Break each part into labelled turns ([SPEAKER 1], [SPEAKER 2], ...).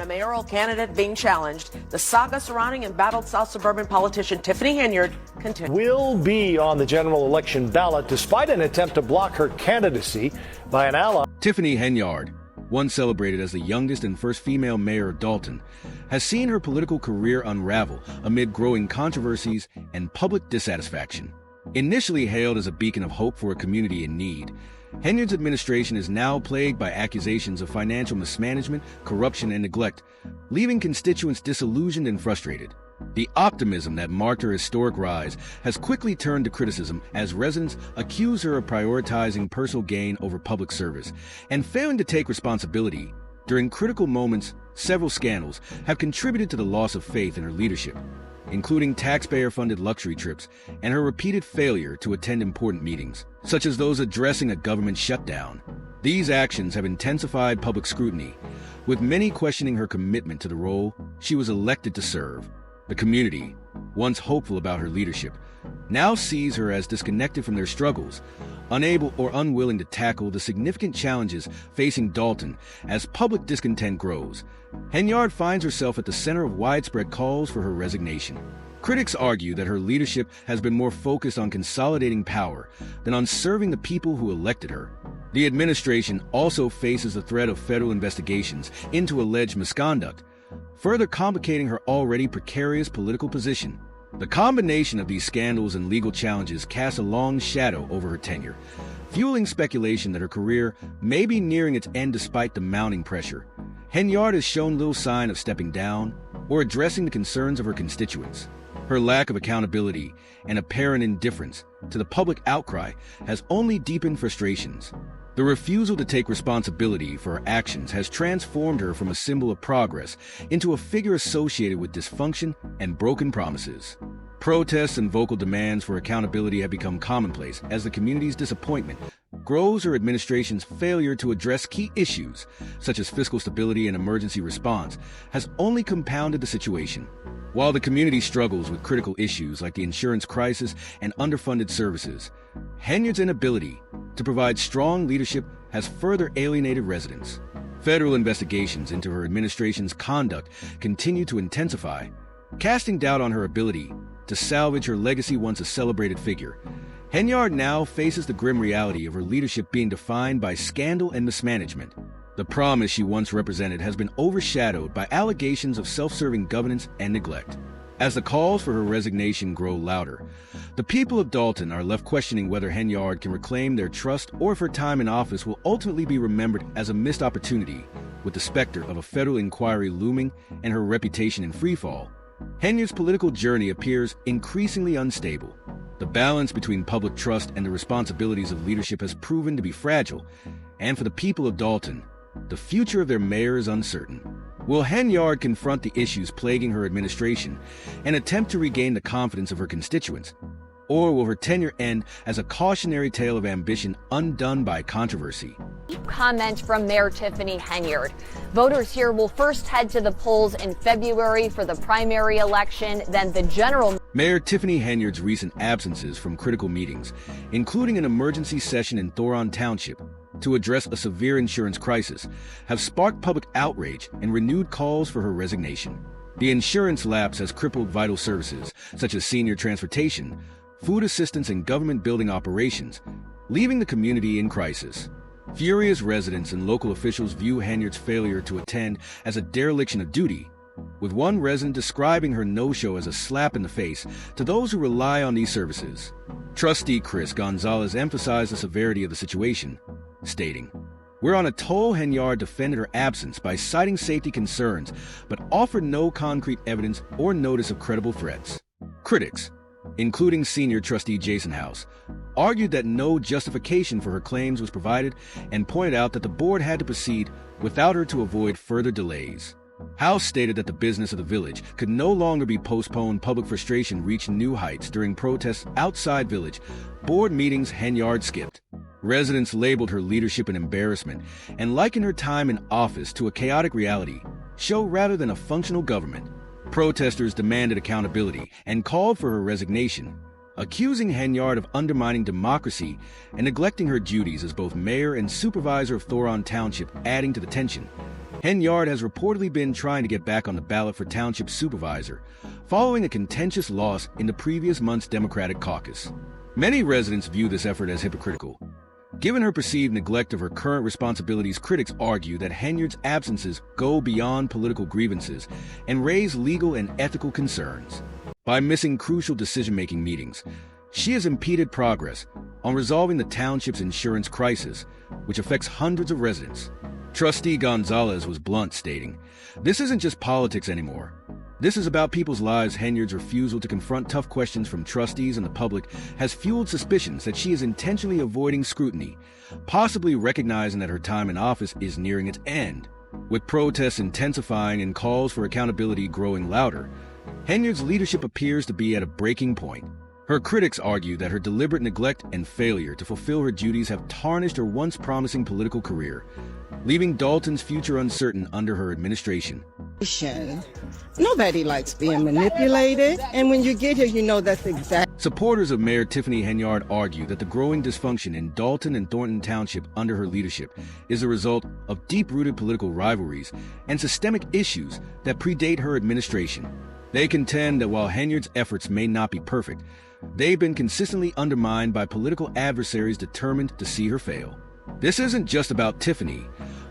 [SPEAKER 1] The mayoral candidate being challenged. The saga surrounding embattled South Suburban politician Tiffany Henyard continues.
[SPEAKER 2] Will be on the general election ballot despite an attempt to block her candidacy by an ally.
[SPEAKER 3] Tiffany Henyard, once celebrated as the youngest and first female mayor of Dalton, has seen her political career unravel amid growing controversies and public dissatisfaction. Initially hailed as a beacon of hope for a community in need, Henyard's administration is now plagued by accusations of financial mismanagement, corruption, and neglect, leaving constituents disillusioned and frustrated. The optimism that marked her historic rise has quickly turned to criticism as residents accuse her of prioritizing personal gain over public service and failing to take responsibility. During critical moments, several scandals have contributed to the loss of faith in her leadership, including taxpayer-funded luxury trips and her repeated failure to attend important meetings, such as those addressing a government shutdown. These actions have intensified public scrutiny, with many questioning her commitment to the role she was elected to serve. The community, once hopeful about her leadership, now sees her as disconnected from their struggles, unable or unwilling to tackle the significant challenges facing Dalton as public discontent grows. Henyard finds herself at the center of widespread calls for her resignation. Critics argue that her leadership has been more focused on consolidating power than on serving the people who elected her. The administration also faces the threat of federal investigations into alleged misconduct, further complicating her already precarious political position. The combination of these scandals and legal challenges casts a long shadow over her tenure, fueling speculation that her career may be nearing its end despite the mounting pressure. Henyard has shown little sign of stepping down or addressing the concerns of her constituents. Her lack of accountability and apparent indifference to the public outcry has only deepened frustrations. The refusal to take responsibility for her actions has transformed her from a symbol of progress into a figure associated with dysfunction and broken promises. Protests and vocal demands for accountability have become commonplace as the community's disappointment grows. Her administration's failure to address key issues, such as fiscal stability and emergency response, has only compounded the situation. While the community struggles with critical issues like the insurance crisis and underfunded services, Henyard's inability to provide strong leadership has further alienated residents. Federal investigations into her administration's conduct continue to intensify, casting doubt on her ability to salvage her legacy once a celebrated figure. Henyard now faces the grim reality of her leadership being defined by scandal and mismanagement. The promise she once represented has been overshadowed by allegations of self-serving governance and neglect. As the calls for her resignation grow louder, the people of Dalton are left questioning whether Henyard can reclaim their trust or if her time in office will ultimately be remembered as a missed opportunity. With the specter of a federal inquiry looming and her reputation in freefall, Henyard's political journey appears increasingly unstable. The balance between public trust and the responsibilities of leadership has proven to be fragile, and for the people of Dalton, the future of their mayor is uncertain. Will Henyard confront the issues plaguing her administration and attempt to regain the confidence of her constituents? Or will her tenure end as a cautionary tale of ambition undone by controversy?
[SPEAKER 4] Comment from Mayor Tiffany Henyard. Voters here will first head to the polls in February for the primary election, then the general.
[SPEAKER 3] Mayor Tiffany Henyard's recent absences from critical meetings, including an emergency session in Thoron Township to address a severe insurance crisis, have sparked public outrage and renewed calls for her resignation. The insurance lapse has crippled vital services, such as senior transportation, food assistance, and government building operations, leaving the community in crisis. Furious residents and local officials view Henyard's failure to attend as a dereliction of duty, with one resident describing her no-show as a slap in the face to those who rely on these services. Trustee Chris Gonzalez emphasized the severity of the situation, stating, "We're on a toll." Henyard defended her absence by citing safety concerns, but offered no concrete evidence or notice of credible threats. Critics, including senior trustee Jason House, argued that no justification for her claims was provided and pointed out that the board had to proceed without her to avoid further delays. House stated that the business of the village could no longer be postponed. Public frustration reached new heights during protests outside village board meetings Henyard skipped. Residents labeled her leadership an embarrassment and likened her time in office to a chaotic reality show rather than a functional government. Protesters demanded accountability and called for her resignation, accusing Henyard of undermining democracy and neglecting her duties as both mayor and supervisor of Thoron Township, adding to the tension. Henyard has reportedly been trying to get back on the ballot for township supervisor, following a contentious loss in the previous month's Democratic caucus. Many residents view this effort as hypocritical. Given her perceived neglect of her current responsibilities, critics argue that Henyard's absences go beyond political grievances and raise legal and ethical concerns. By missing crucial decision-making meetings, she has impeded progress on resolving the township's insurance crisis, which affects hundreds of residents. Trustee Gonzalez was blunt, stating, "This isn't just politics anymore. This is about people's lives." Henyard's refusal to confront tough questions from trustees and the public has fueled suspicions that she is intentionally avoiding scrutiny, possibly recognizing that her time in office is nearing its end. With protests intensifying and calls for accountability growing louder, Henyard's leadership appears to be at a breaking point. Her critics argue that her deliberate neglect and failure to fulfill her duties have tarnished her once promising political career, leaving Dalton's future uncertain under her administration.
[SPEAKER 5] Nobody likes being manipulated, and when you get here, you know that's exactly.
[SPEAKER 3] Supporters of Mayor Tiffany Henyard argue that the growing dysfunction in Dalton and Thornton Township under her leadership is a result of deep-rooted political rivalries and systemic issues that predate her administration. They contend that while Henyard's efforts may not be perfect, they've been consistently undermined by political adversaries determined to see her fail. This isn't just about Tiffany,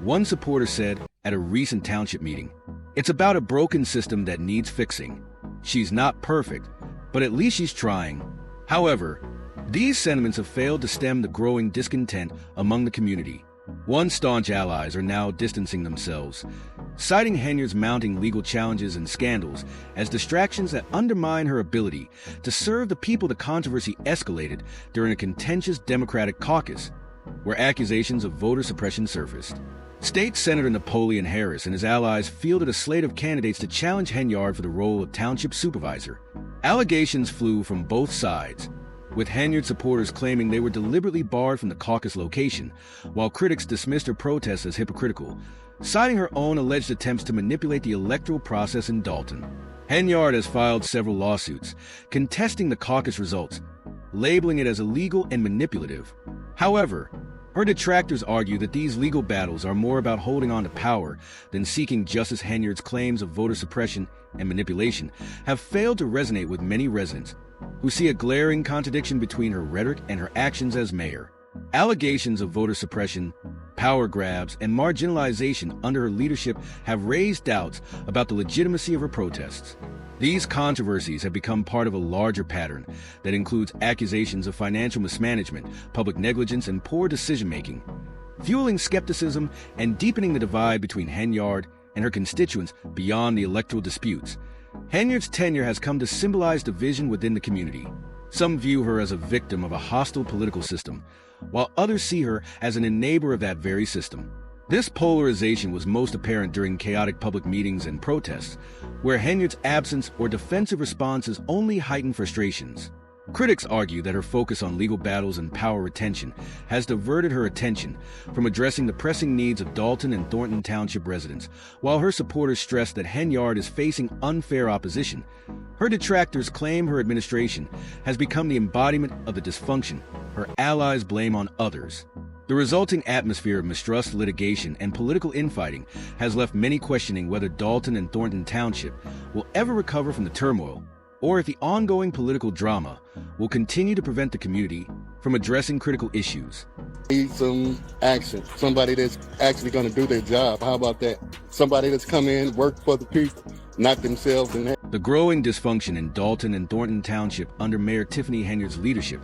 [SPEAKER 3] one supporter said at a recent township meeting. It's about a broken system that needs fixing. She's not perfect, but at least she's trying. However, these sentiments have failed to stem the growing discontent among the community. Once staunch allies are now distancing themselves, citing Henyard's mounting legal challenges and scandals as distractions that undermine her ability to serve the people. The controversy escalated during a contentious Democratic caucus, where accusations of voter suppression surfaced. State Senator Napoleon Harris and his allies fielded a slate of candidates to challenge Henyard for the role of township supervisor. Allegations flew from both sides, with Henyard supporters claiming they were deliberately barred from the caucus location, while critics dismissed her protests as hypocritical, citing her own alleged attempts to manipulate the electoral process in Dalton. Henyard has filed several lawsuits, contesting the caucus results, labeling it as illegal and manipulative. However, her detractors argue that these legal battles are more about holding on to power than seeking justice. Henyard's claims of voter suppression and manipulation have failed to resonate with many residents, who see a glaring contradiction between her rhetoric and her actions as mayor. Allegations of voter suppression, power grabs, and marginalization under her leadership have raised doubts about the legitimacy of her protests. These controversies have become part of a larger pattern that includes accusations of financial mismanagement, public negligence, and poor decision-making, fueling skepticism and deepening the divide between Henyard and her constituents beyond the electoral disputes. Henyard's tenure has come to symbolize division within the community. Some view her as a victim of a hostile political system, while others see her as an enabler of that very system. This polarization was most apparent during chaotic public meetings and protests, where Henyard's absence or defensive responses only heightened frustrations. Critics argue that her focus on legal battles and power retention has diverted her attention from addressing the pressing needs of Dalton and Thornton Township residents, while her supporters stress that Henyard is facing unfair opposition. Her detractors claim her administration has become the embodiment of the dysfunction her allies blame on others. The resulting atmosphere of mistrust, litigation, and political infighting has left many questioning whether Dalton and Thornton Township will ever recover from the turmoil, or if the ongoing political drama will continue to prevent the community from addressing critical issues.
[SPEAKER 6] Need some action. Somebody that's actually going to do their job. How about that? Somebody that's come in, work for the people, not themselves.
[SPEAKER 3] The growing dysfunction in Dalton and Thornton Township under Mayor Tiffany Henyard's leadership,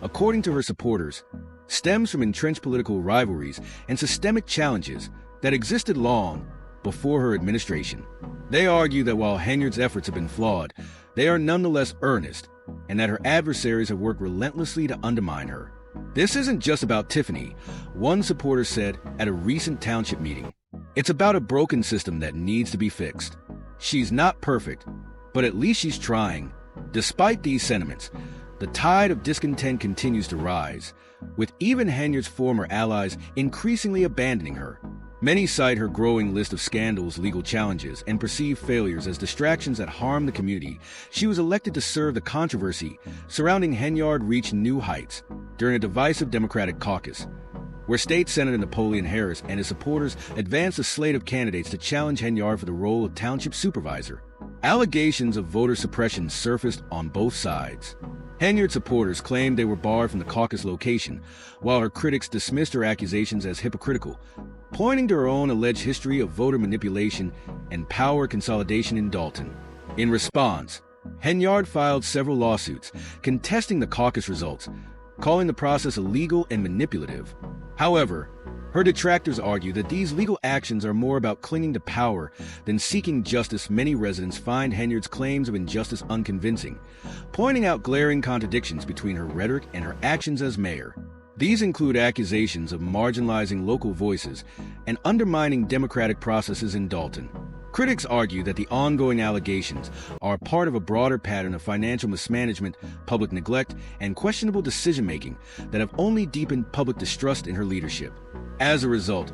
[SPEAKER 3] according to her supporters, stems from entrenched political rivalries and systemic challenges that existed long before her administration. They argue that while Henyard's efforts have been flawed, they are nonetheless earnest, and that her adversaries have worked relentlessly to undermine her. This isn't just about Tiffany, one supporter said at a recent township meeting. It's about a broken system that needs to be fixed. She's not perfect, but at least she's trying. Despite these sentiments, the tide of discontent continues to rise, with even Henyard's former allies increasingly abandoning her. Many cite her growing list of scandals, legal challenges, and perceived failures as distractions that harm the community. She was elected to serve. The controversy surrounding Henyard reached new heights during a divisive Democratic caucus, where State Senator Napoleon Harris and his supporters advanced a slate of candidates to challenge Henyard for the role of township supervisor. Allegations of voter suppression surfaced on both sides. Henyard supporters claimed they were barred from the caucus location, while her critics dismissed her accusations as hypocritical, pointing to her own alleged history of voter manipulation and power consolidation in Dalton. In response, Henyard filed several lawsuits contesting the caucus results, calling the process illegal and manipulative. However, her detractors argue that these legal actions are more about clinging to power than seeking justice. Many residents find Henyard's claims of injustice unconvincing, pointing out glaring contradictions between her rhetoric and her actions as mayor. These include accusations of marginalizing local voices and undermining democratic processes in Dalton. Critics argue that the ongoing allegations are part of a broader pattern of financial mismanagement, public neglect, and questionable decision-making that have only deepened public distrust in her leadership. As a result,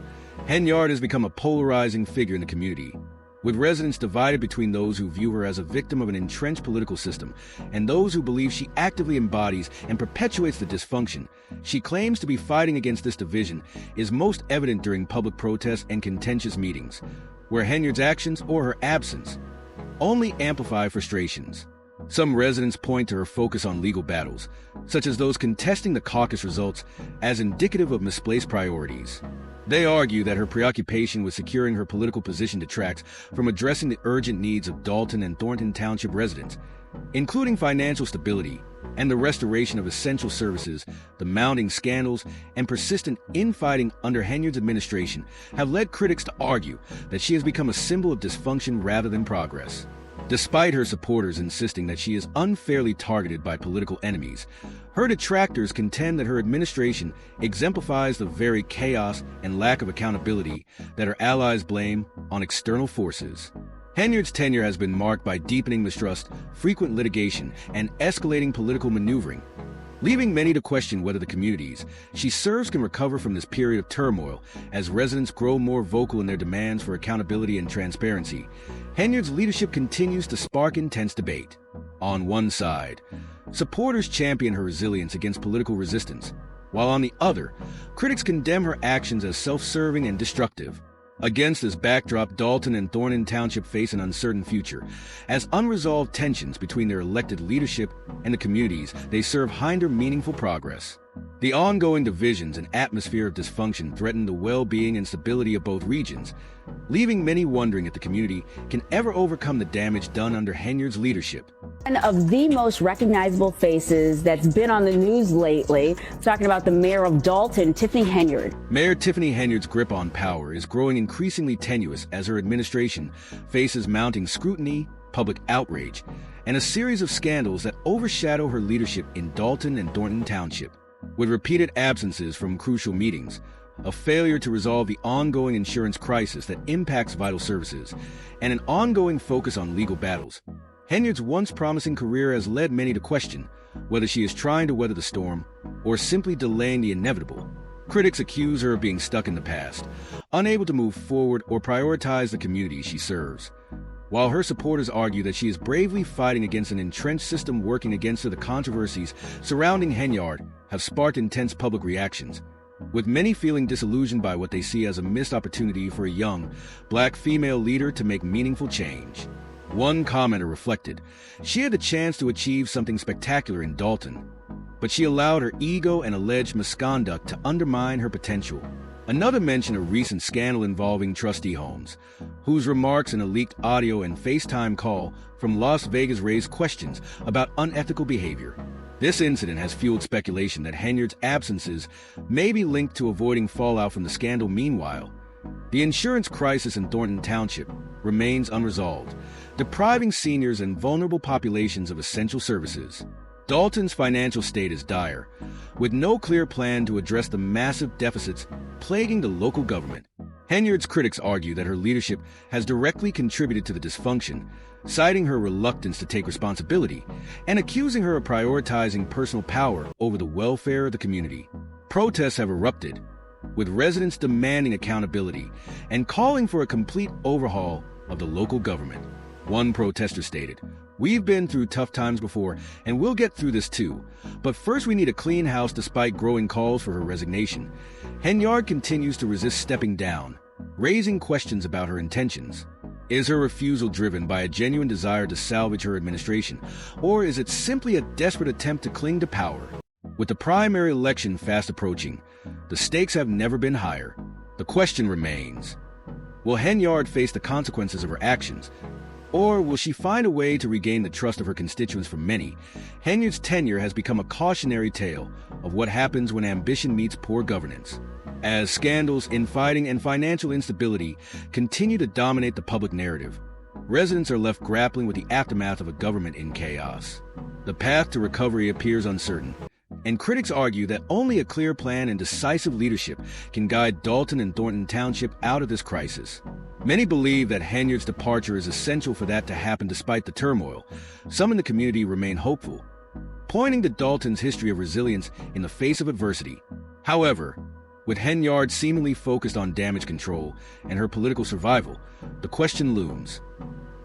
[SPEAKER 3] Henyard has become a polarizing figure in the community, with residents divided between those who view her as a victim of an entrenched political system and those who believe she actively embodies and perpetuates the dysfunction she claims to be fighting against. This division is most evident during public protests and contentious meetings, where Henyard's actions or her absence only amplify frustrations. Some residents point to her focus on legal battles, such as those contesting the caucus results, as indicative of misplaced priorities. They argue that her preoccupation with securing her political position detracts from addressing the urgent needs of Dalton and Thornton Township residents, including financial stability and the restoration of essential services. The mounting scandals and persistent infighting under Henyard's administration have led critics to argue that she has become a symbol of dysfunction rather than progress. Despite her supporters insisting that she is unfairly targeted by political enemies, her detractors contend that her administration exemplifies the very chaos and lack of accountability that her allies blame on external forces. Henyard's tenure has been marked by deepening mistrust, frequent litigation, and escalating political maneuvering, leaving many to question whether the communities she serves can recover from this period of turmoil as residents grow more vocal in their demands for accountability and transparency. Henyard's leadership continues to spark intense debate. On one side, supporters champion her resilience against political resistance, while on the other, critics condemn her actions as self-serving and destructive. Against this backdrop, Dalton and Thornton Township face an uncertain future, as unresolved tensions between their elected leadership and the communities they serve hinder meaningful progress. The ongoing divisions and atmosphere of dysfunction threaten the well-being and stability of both regions, leaving many wondering if the community can ever overcome the damage done under Henyard's leadership.
[SPEAKER 7] One of the most recognizable faces that's been on the news lately, talking about the mayor of Dalton, Tiffany Henyard.
[SPEAKER 3] Mayor Tiffany Henyard's grip on power is growing increasingly tenuous as her administration faces mounting scrutiny, public outrage, and a series of scandals that overshadow her leadership in Dalton and Thornton Township. With repeated absences from crucial meetings, a failure to resolve the ongoing insurance crisis that impacts vital services, and an ongoing focus on legal battles, Henyard's once promising career has led many to question whether she is trying to weather the storm or simply delaying the inevitable. Critics accuse her of being stuck in the past, unable to move forward or prioritize the community she serves, while her supporters argue that she is bravely fighting against an entrenched system working against her. The controversies surrounding Henyard have sparked intense public reactions, with many feeling disillusioned by what they see as a missed opportunity for a young, black female leader to make meaningful change. One commenter reflected, "She had the chance to achieve something spectacular in Dalton, but she allowed her ego and alleged misconduct to undermine her potential." Another mentioned a recent scandal involving Trustee Holmes, whose remarks in a leaked audio and FaceTime call from Las Vegas raised questions about unethical behavior. This incident has fueled speculation that Henyard's absences may be linked to avoiding fallout from the scandal. Meanwhile, the insurance crisis in Thornton Township remains unresolved, depriving seniors and vulnerable populations of essential services. Dalton's financial state is dire, with no clear plan to address the massive deficits plaguing the local government. Henyard's critics argue that her leadership has directly contributed to the dysfunction, citing her reluctance to take responsibility and accusing her of prioritizing personal power over the welfare of the community. Protests have erupted, with residents demanding accountability and calling for a complete overhaul of the local government. One protester stated, "We've been through tough times before, and we'll get through this too. But first we need a clean house despite growing calls for her resignation." Henyard continues to resist stepping down, raising questions about her intentions. Is her refusal driven by a genuine desire to salvage her administration, or is it simply a desperate attempt to cling to power? With the primary election fast approaching, the stakes have never been higher. The question remains, will Henyard face the consequences of her actions, or will she find a way to regain the trust of her constituents? For many, Henyard's tenure has become a cautionary tale of what happens when ambition meets poor governance. As scandals, infighting, and financial instability continue to dominate the public narrative, residents are left grappling with the aftermath of a government in chaos. The path to recovery appears uncertain, and critics argue that only a clear plan and decisive leadership can guide Dalton and Thornton Township out of this crisis. Many believe that Henyard's departure is essential for that to happen despite the turmoil. Some in the community remain hopeful, pointing to Dalton's history of resilience in the face of adversity. However, with Henyard seemingly focused on damage control and her political survival, the question looms: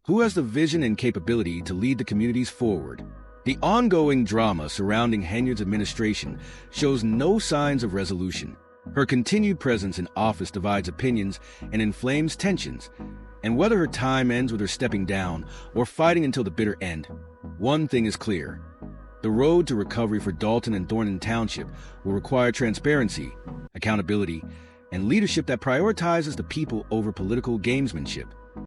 [SPEAKER 3] who has the vision and capability to lead the communities forward? The ongoing drama surrounding Henyard's administration shows no signs of resolution. Her continued presence in office divides opinions and inflames tensions, and whether her time ends with her stepping down or fighting until the bitter end, one thing is clear: the road to recovery for Dalton and Thornton Township will require transparency, accountability, and leadership that prioritizes the people over political gamesmanship.